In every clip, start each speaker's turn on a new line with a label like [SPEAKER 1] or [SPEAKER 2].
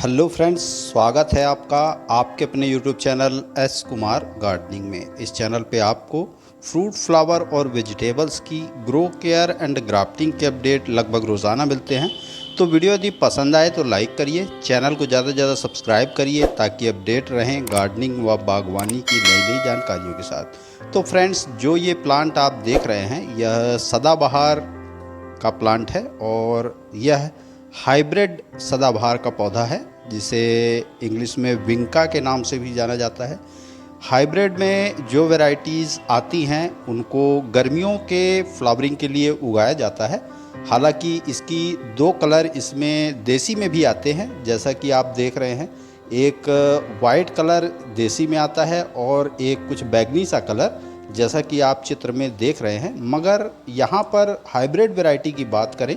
[SPEAKER 1] Hello friends, स्वागत है आपका आपके अपने YouTube channel S Kumar gardening में। इस चैनल पे आपको फ्रूट, फ्लावर और वेजिटेबल्स की ग्रो केयर एंड ग्राफ्टिंग के अपडेट लगभग रोज़ाना मिलते हैं। तो वीडियो यदि पसंद आए तो लाइक करिए, चैनल को ज़्यादा से ज़्यादा सब्सक्राइब करिए ताकि अपडेट रहें गार्डनिंग व बागवानी की नई नई जानकारियों के साथ। तो फ्रेंड्स, जो ये प्लांट आप देख रहे हैं यह सदाबहार का प्लांट है और यह हाइब्रिड सदाबहार का पौधा है जिसे इंग्लिश में विंका के नाम से भी जाना जाता है। हाइब्रिड में जो वैरायटीज़ आती हैं उनको गर्मियों के फ्लावरिंग के लिए उगाया जाता है। हालांकि इसकी दो कलर इसमें देसी में भी आते हैं, जैसा कि आप देख रहे हैं। एक वाइट कलर देसी में आता है और एक कुछ बैगनी सा कलर, जैसा कि आप चित्र में देख रहे हैं। मगर यहाँ पर हाइब्रिड वैरायटी की बात करें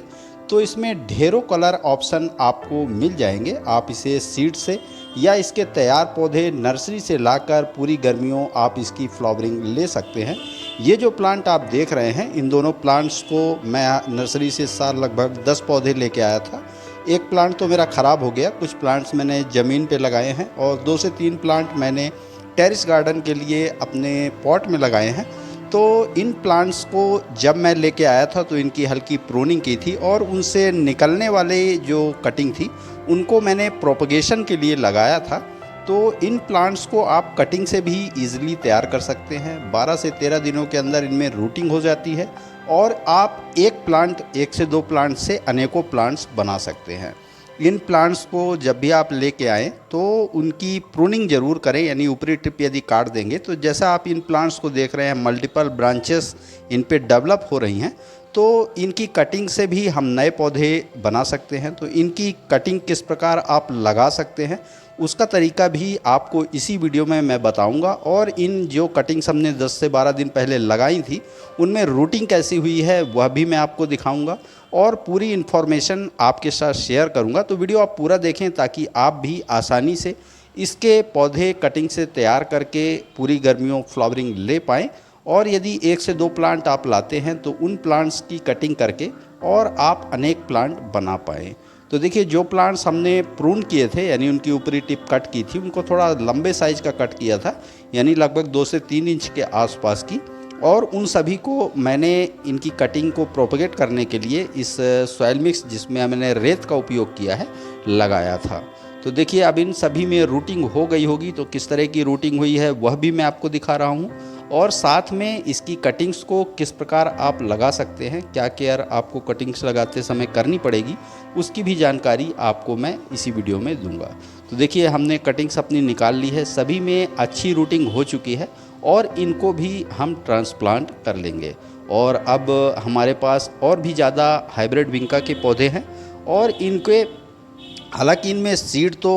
[SPEAKER 1] तो इसमें ढेरों कलर ऑप्शन आपको मिल जाएंगे। आप इसे सीड से या इसके तैयार पौधे नर्सरी से लाकर पूरी गर्मियों आप इसकी फ्लावरिंग ले सकते हैं। ये जो प्लांट आप देख रहे हैं, इन दोनों प्लांट्स को मैं नर्सरी से साल लगभग 10 पौधे लेके आया था। एक प्लांट तो मेरा ख़राब हो गया, कुछ प्लांट्स मैंने ज़मीन पे लगाए हैं और 2 से 3 प्लांट मैंने टेरेस गार्डन के लिए अपने पॉट में लगाए हैं। तो इन प्लांट्स को जब मैं लेके आया था तो इनकी हल्की प्रूनिंग की थी और उनसे निकलने वाले जो कटिंग थी उनको मैंने प्रोपगेशन के लिए लगाया था। तो इन प्लांट्स को आप कटिंग से भी ईजिली तैयार कर सकते हैं। 12 से 13 दिनों के अंदर इनमें रूटिंग हो जाती है और आप एक से दो प्लांट से अनेकों प्लांट्स बना सकते हैं। इन प्लांट्स को जब भी आप लेके आएँ तो उनकी प्रूनिंग ज़रूर करें, यानी ऊपरी टिप यदि काट देंगे तो जैसा आप इन प्लांट्स को देख रहे हैं मल्टीपल ब्रांचेस इन पे डेवलप हो रही हैं, तो इनकी कटिंग से भी हम नए पौधे बना सकते हैं। तो इनकी कटिंग किस प्रकार आप लगा सकते हैं उसका तरीका भी आपको इसी वीडियो में मैं बताऊंगा। और इन जो कटिंग्स हमने 10 से 12 दिन पहले लगाई थी उनमें रूटिंग कैसी हुई है वह भी मैं आपको दिखाऊंगा और पूरी इन्फॉर्मेशन आपके साथ शेयर करूंगा। तो वीडियो आप पूरा देखें ताकि आप भी आसानी से इसके पौधे कटिंग से तैयार करके पूरी गर्मियों फ्लावरिंग ले पाएँ। और यदि 1 से 2 प्लांट आप लाते हैं तो उन प्लांट्स की कटिंग करके और आप अनेक प्लांट बना पाएँ। तो देखिए, जो प्लांट्स हमने प्रून किए थे यानी उनकी ऊपरी टिप कट की थी, उनको थोड़ा लंबे साइज का कट किया था, यानी लगभग 2 से 3 इंच के आसपास की। और उन सभी को मैंने इनकी कटिंग को प्रोपगेट करने के लिए इस सॉइल मिक्स, जिसमें मैंने रेत का उपयोग किया है, लगाया था। तो देखिए, अब इन सभी में रूटिंग हो गई होगी। तो किस तरह की रूटिंग हुई है वह भी मैं आपको दिखा रहा हूँ और साथ में इसकी कटिंग्स को किस प्रकार आप लगा सकते हैं, क्या केयर आपको कटिंग्स लगाते समय करनी पड़ेगी, उसकी भी जानकारी आपको मैं इसी वीडियो में दूंगा। तो देखिए, हमने कटिंग्स अपनी निकाल ली है, सभी में अच्छी रूटिंग हो चुकी है और इनको भी हम ट्रांसप्लांट कर लेंगे। और अब हमारे पास और भी ज़्यादा हाइब्रिड विंका के पौधे हैं और इनके हालांकि इनमें सीड तो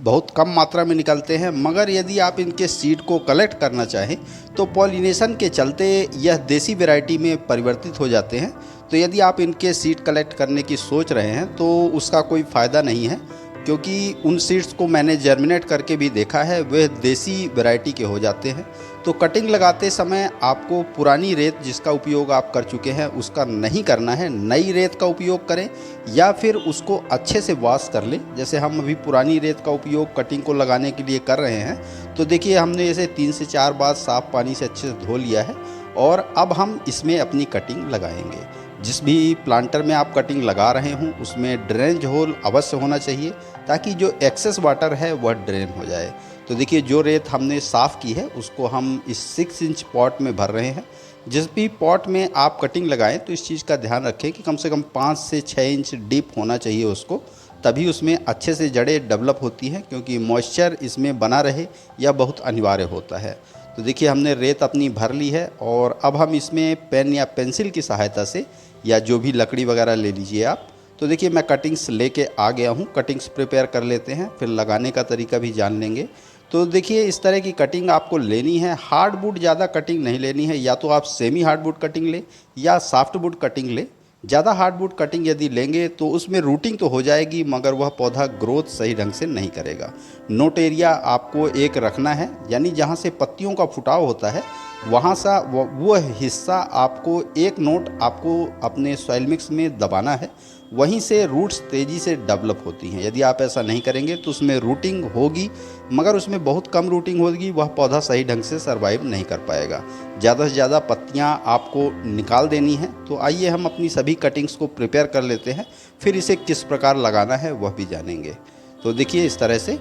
[SPEAKER 1] बहुत कम मात्रा में निकलते हैं, मगर यदि आप इनके सीड को कलेक्ट करना चाहें तो पॉलिनेशन के चलते यह देसी वैरायटी में परिवर्तित हो जाते हैं। तो यदि आप इनके सीड कलेक्ट करने की सोच रहे हैं तो उसका कोई फ़ायदा नहीं है, क्योंकि उन सीड्स को मैंने जर्मिनेट करके भी देखा है, वे देसी वैरायटी के हो जाते हैं। तो कटिंग लगाते समय आपको पुरानी रेत जिसका उपयोग आप कर चुके हैं उसका नहीं करना है, नई रेत का उपयोग करें या फिर उसको अच्छे से वॉश कर लें। जैसे हम अभी पुरानी रेत का उपयोग कटिंग को लगाने के लिए कर रहे हैं। तो देखिए, हमने इसे 3 से 4 बार साफ़ पानी से अच्छे से धो लिया है और अब हम इसमें अपनी कटिंग लगाएंगे। जिस भी प्लांटर में आप कटिंग लगा रहे हों उसमें ड्रेनेज होल अवश्य होना चाहिए ताकि जो एक्सेस वाटर है वह ड्रेन हो जाए। तो देखिए, जो रेत हमने साफ़ की है उसको हम इस 6 इंच पॉट में भर रहे हैं। जिस भी पॉट में आप कटिंग लगाएं तो इस चीज़ का ध्यान रखें कि कम से कम 5 से 6 इंच डीप होना चाहिए उसको, तभी उसमें अच्छे से जड़ें डेवलप होती हैं, क्योंकि मॉइस्चर इसमें बना रहे यह बहुत अनिवार्य होता है। तो देखिए, हमने रेत अपनी भर ली है और अब हम इसमें पेन या पेंसिल की सहायता से या जो भी लकड़ी वगैरह ले लीजिए आप। तो देखिए, मैं कटिंग्स लेके आ गया हूँ, कटिंग्स प्रिपेयर कर लेते हैं, फिर लगाने का तरीका भी जान लेंगे। तो देखिए, इस तरह की कटिंग आपको लेनी है। हार्डवुड ज़्यादा कटिंग नहीं लेनी है, या तो आप सेमी हार्डवुड कटिंग लें या सॉफ्टवुड कटिंग लें। ज़्यादा हार्डवुड कटिंग यदि लेंगे तो उसमें रूटिंग तो हो जाएगी मगर वह पौधा ग्रोथ सही ढंग से नहीं करेगा। नोट एरिया आपको एक रखना है, यानी जहाँ से पत्तियों का फुटाव होता है वहाँ सा वो हिस्सा आपको एक नोट आपको अपने सॉइल मिक्स में दबाना है। वहीं से रूट्स तेज़ी से डेवलप होती हैं। यदि आप ऐसा नहीं करेंगे तो उसमें रूटिंग होगी, मगर उसमें बहुत कम रूटिंग होगी, वह पौधा सही ढंग से सर्वाइव नहीं कर पाएगा। ज़्यादा से ज़्यादा पत्तियां आपको निकाल देनी है। तो आइए हम अपनी सभी कटिंग्स को प्रिपेयर कर लेते हैं, फिर इसे किस प्रकार लगाना है वह भी जानेंगे। तो देखिए इस तरह से,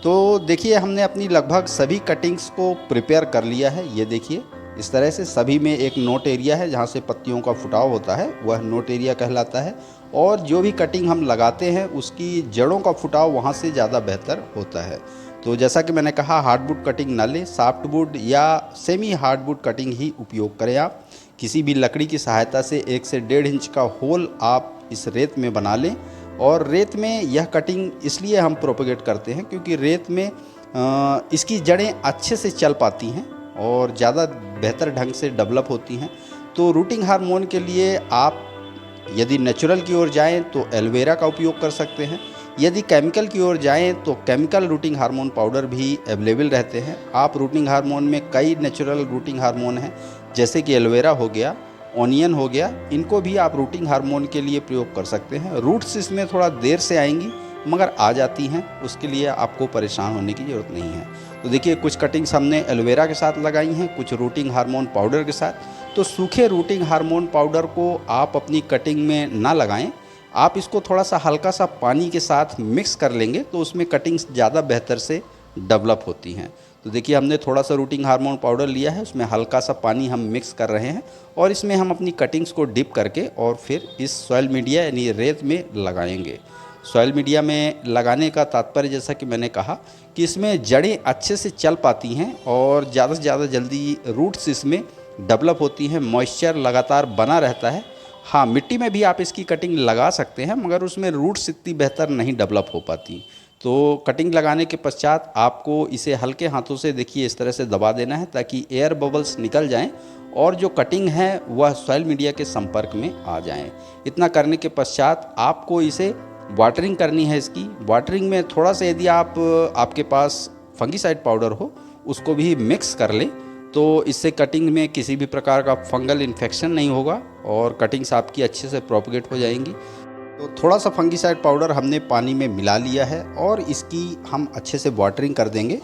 [SPEAKER 1] तो देखिए हमने अपनी लगभग सभी कटिंग्स को प्रिपेयर कर लिया है। ये देखिए इस तरह से सभी में एक नोट एरिया है, जहाँ से पत्तियों का फुटाव होता है वह नोट एरिया कहलाता है। और जो भी कटिंग हम लगाते हैं उसकी जड़ों का फुटाव वहाँ से ज़्यादा बेहतर होता है। तो जैसा कि मैंने कहा, हार्डवुड कटिंग ना लें, सॉफ्टवुड या सेमी हार्डवुड कटिंग ही उपयोग करें। आप किसी भी लकड़ी की सहायता से 1 से 1.5 इंच का होल आप इस रेत में बना लें। और रेत में यह कटिंग इसलिए हम प्रोपेगेट करते हैं क्योंकि रेत में इसकी जड़ें अच्छे से चल पाती हैं और ज़्यादा बेहतर ढंग से डेवलप होती हैं। तो रूटिंग हार्मोन के लिए आप यदि नेचुरल की ओर जाएं तो एलोवेरा का उपयोग कर सकते हैं। यदि केमिकल की ओर जाएं तो केमिकल रूटिंग हार्मोन पाउडर भी अवेलेबल रहते हैं। आप रूटिंग हार्मोन में कई नेचुरल रूटिंग हार्मोन हैं, जैसे कि एलोवेरा हो गया, ऑनियन हो गया, इनको भी आप रूटिंग हार्मोन के लिए प्रयोग कर सकते हैं। रूट्स इसमें थोड़ा देर से आएंगी मगर आ जाती हैं, उसके लिए आपको परेशान होने की ज़रूरत नहीं है। तो देखिए कुछ कटिंग्स हमने एलोवेरा के साथ लगाई हैं, कुछ रूटिंग हार्मोन पाउडर के साथ। तो सूखे रूटिंग हार्मोन पाउडर को आप अपनी कटिंग में ना लगाएं, आप इसको थोड़ा सा हल्का सा पानी के साथ मिक्स कर लेंगे तो उसमें कटिंग्स ज़्यादा बेहतर से डेवलप होती हैं। तो देखिए हमने थोड़ा सा रूटिंग हार्मोन पाउडर लिया है, उसमें हल्का सा पानी हम मिक्स कर रहे हैं और इसमें हम अपनी कटिंग्स को डिप करके और फिर इस सॉइल मीडिया यानी रेत में लगाएंगे। सॉइल मीडिया में लगाने का तात्पर्य, जैसा कि मैंने कहा, कि इसमें जड़ें अच्छे से चल पाती हैं और ज़्यादा से ज़्यादा जल्दी रूट्स इसमें डेवलप होती हैं, मॉइस्चर लगातार बना रहता है। हाँ, मिट्टी में भी आप इसकी कटिंग लगा सकते हैं मगर उसमें रूट्स इतनी बेहतर नहीं डेवलप हो पाती। तो कटिंग लगाने के पश्चात आपको इसे हल्के हाथों से देखिए इस तरह से दबा देना है ताकि एयर बबल्स निकल जाएं और जो कटिंग है वह सॉइल मीडिया के संपर्क में आ जाएं। इतना करने के पश्चात आपको इसे वाटरिंग करनी है। इसकी वाटरिंग में थोड़ा सा यदि आपके पास फंगीसाइड पाउडर हो उसको भी मिक्स कर लें, तो इससे कटिंग में किसी भी प्रकार का फंगल इन्फेक्शन नहीं होगा और कटिंग्स आपकी अच्छे से प्रोपगेट हो जाएंगी। तो थोड़ा सा फंगीसाइड पाउडर हमने पानी में मिला लिया है और इसकी हम अच्छे से वाटरिंग कर देंगे।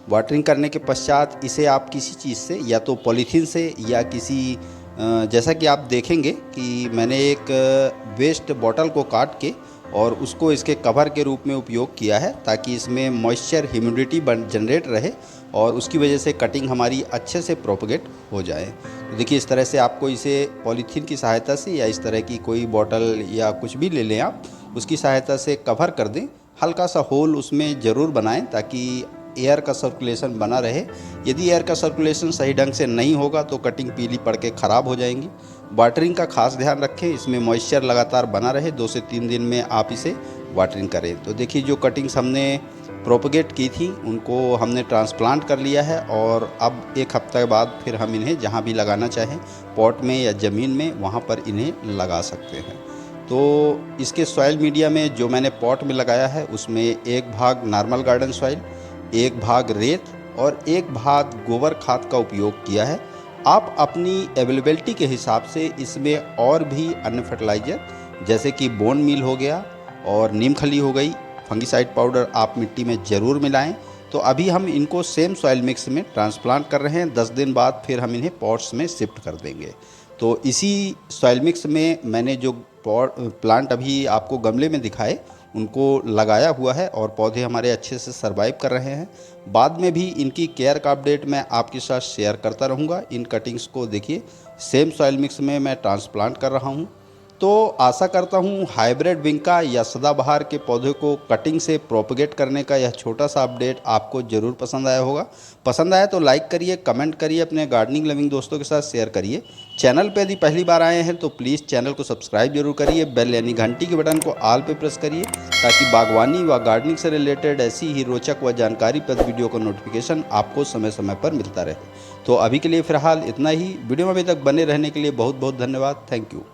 [SPEAKER 1] वाटरिंग करने के पश्चात इसे आप किसी चीज़ से, या तो पॉलीथीन से या किसी जैसा कि आप देखेंगे कि मैंने एक वेस्ट बॉटल को काट के और उसको इसके कवर के रूप में उपयोग किया है ताकि इसमें मॉइस्चर ह्यूमिडिटी जनरेट रहे और उसकी वजह से कटिंग हमारी अच्छे से प्रोपगेट हो जाए। तो देखिए इस तरह से आपको इसे पॉलीथीन की सहायता से या इस तरह की कोई बॉटल या कुछ भी ले लें आप, उसकी सहायता से कवर कर दें। हल्का सा होल उसमें ज़रूर बनाएं ताकि एयर का सर्कुलेशन बना रहे। यदि एयर का सर्कुलेशन सही ढंग से नहीं होगा तो कटिंग पीली पड़ के ख़राब हो जाएंगी। वाटरिंग का खास ध्यान रखें, इसमें मॉइस्चर लगातार बना रहे। 2 से 3 दिन में आप इसे वाटरिंग करें। तो देखिए जो कटिंग्स हमने प्रोपगेट की थी उनको हमने ट्रांसप्लांट कर लिया है और अब 1 हफ्ते बाद फिर हम इन्हें जहाँ भी लगाना चाहें, पॉट में या ज़मीन में, वहाँ पर इन्हें लगा सकते हैं। तो इसके सॉइल मीडिया में जो मैंने पॉट में लगाया है उसमें 1 भाग नॉर्मल गार्डन सॉइल, 1 भाग रेत और 1 भाग गोबर खाद का उपयोग किया है। आप अपनी अवेलेबिलिटी के हिसाब से इसमें और भी अन्य फर्टिलाइज़र जैसे कि बोन मील हो गया और नीम खली हो गई, फंगीसाइड पाउडर आप मिट्टी में ज़रूर मिलाएं। तो अभी हम इनको सेम सॉइल मिक्स में ट्रांसप्लांट कर रहे हैं। 10 दिन बाद फिर हम इन्हें पॉट्स में शिफ्ट कर देंगे। तो इसी सॉइल मिक्स में मैंने जो प्लांट अभी आपको गमले में दिखाए उनको लगाया हुआ है और पौधे हमारे अच्छे से सर्वाइव कर रहे हैं। बाद में भी इनकी केयर का अपडेट मैं आपके साथ शेयर करता रहूँगा। इन कटिंग्स को देखिए सेम सॉइल मिक्स में मैं ट्रांसप्लांट कर रहा हूँ। तो आशा करता हूँ हाइब्रिड विंका या सदाबहार के पौधे को कटिंग से प्रोपगेट करने का यह छोटा सा अपडेट आपको ज़रूर पसंद आया होगा। पसंद आया तो लाइक करिए, कमेंट करिए, अपने गार्डनिंग लविंग दोस्तों के साथ शेयर करिए। चैनल पे यदि पहली बार आए हैं तो प्लीज़ चैनल को सब्सक्राइब जरूर करिए। बेल यानी घंटी के बटन को ऑल पे प्रेस करिए ताकि बागवानी व गार्डनिंग से रिलेटेड ऐसी ही रोचक व जानकारीप्रद वीडियो का नोटिफिकेशन आपको समय समय पर मिलता रहे। तो अभी के लिए फ़िलहाल इतना ही। वीडियो में अभी तक बने रहने के लिए बहुत बहुत धन्यवाद। Thank you.